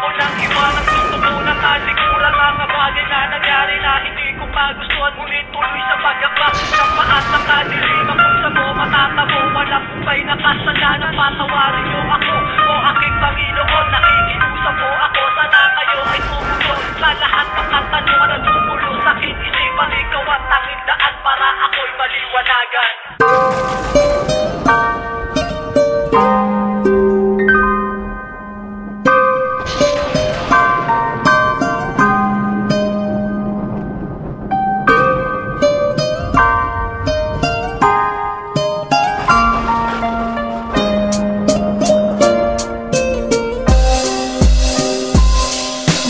ko nang iwanan, gusto ko nang talikuran. Mga bagay na nangyari na hindi ko magustuhan, ngunit tuloy sa pagkakla ng paas ng kadiliman. Kung sa mo matatamo, walang kumpay na kasalanan. Patawarin niyo ako o aking Panginoon. Nakikiusap po ako, sana kayo ay tumugon sa lahat ng katanungan na tumulo sa akin. Isipan ikaw ang tanging daan para ako'y maliwanagan.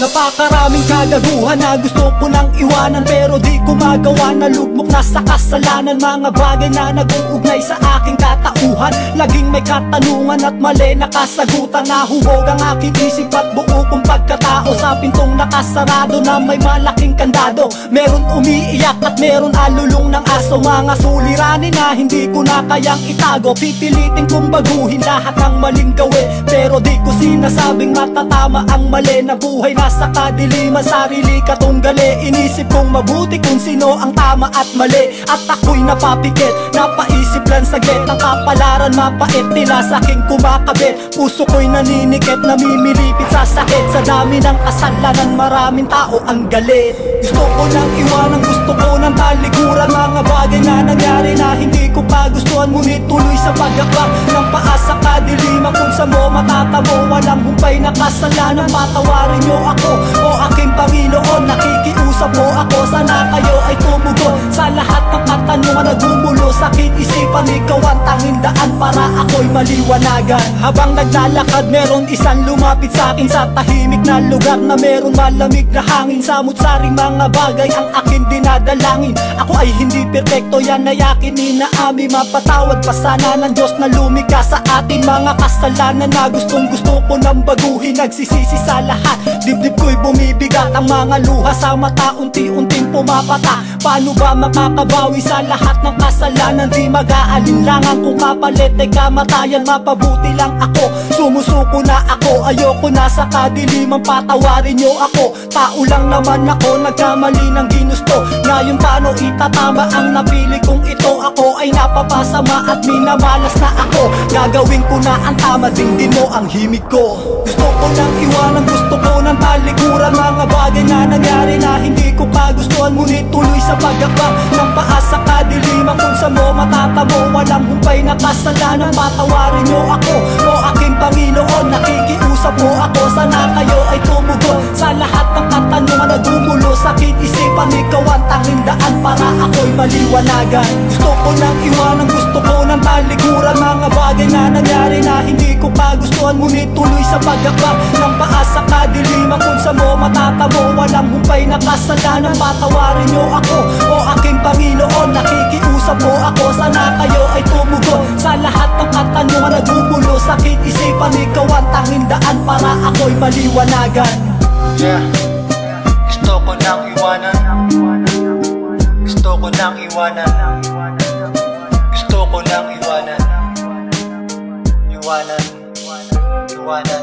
Napakaraming kagaguhan na gusto ko nang iwanan, pero di ko magawa, nalugmok na sa kasalanan. Mga bagay na nag-uugnay sa aking katauhan, laging may katanungan at mali na kasagutan. Nahuhog ang aking isip at buo kong pagkatao sa pintong nakasarado na may malaking kandado. Meron umiiyak at meron alulong ng aso, mga suliranin na hindi ko na kayang itago. Pipilitin kong baguhin lahat ng maling gawin, pero di ko sinasabing matatama ang mali. Na buhay na sa kadiliman, sarili katunggali. Inisip kong mabuti kung sino ang tama at mali, at ako'y napapikit, napaisip lang saglit. Ang kapalaran mapait nila sa aking kumakabit. Puso ko'y naninikit, namimilipit sa sakit. Sa dami ng kasalanan, maraming tao ang galit. Gusto ko nang iwanan, gusto ko nang talikuran. Mga bagay na nangyari na hindi ko pagustuhan, ngunit tuloy sa pagkakak ng paas sa kadiliman. Kung sa mo matatamo, walang humpay na kasalanan. Patawarin niyo ako o aking Panginoon. Nakikiusap po ako, sana kayo ay tumugon sa lahat ng katanungan na gumulo sa aking isipan. Ikaw ang tanging daan para ako'y maliwanagan. Habang naglalakad, meron isang lumapit sa akin sa tahimik na lugar na meron malamig na hangin. Samut-saring mga bagay ang aking dinadalangin. Ako ay hindi perfecto, yan ay akin inaami. Mapatawad pa sana ng Diyos na lumikha sa ating mga kasalanan na gustong gusto ko nang baguhin. Nagsisisi sa lahat, dibdib ko'y bumibigat. Ang mga luha sa mata unti-unting pumapata. Paano ba makakabawi sa lahat ng kasalanan? Di mag-aalinlangan kung kapalit ay kamatayan. Mapabuti lang ako, sumusuko na ako. Ayoko na sa kadiliman, patawarin niyo ako. Tao lang naman ako, nagkamali ng ginusto. Ngayon paano itatama ang napili kong ito? Ako ay napapasama at minamalas na ako. Gagawin ko na ang tama, dinggin mo ang himig ko. Gusto ko nang iwanan, gusto ko nang talikuran. Mga bagay na nangyari na hindi ko kagustuhan, ngunit tuloy sa pagkakak ng paas sa kadiliman. Kung sa mo matatamo, walang humpay na kasalanan. Patawarin niyo ako o aking Panginoon. Nakikiusap po ako, sana kayo ay tumugon sa lahat ng katanungan na gumulo sa aking isipan. Ikaw ang tanging daan para ako'y maliwanagan. Gusto ko nang iwanan, gusto ko nang talikuran. Mga bagay na nangyari na hindi ko kagustuhan, ngunit tuloy sa pagkakak ng paas sa kadiliman. Kung sa mo matatamo, walang humpay na kasalanan. Patawarin niyo ako o aking Panginoon. Nakikiusap po ako, sana kayo ay tumugon sa lahat ng katanungan na gumulo sa aking isipan. Ikaw ang tanging daan para ako'y maliwanagan. Yeah, gusto ko nang iwanan, gusto ko nang iwanan, gusto ko nang iwanan, iwanan, iwanan.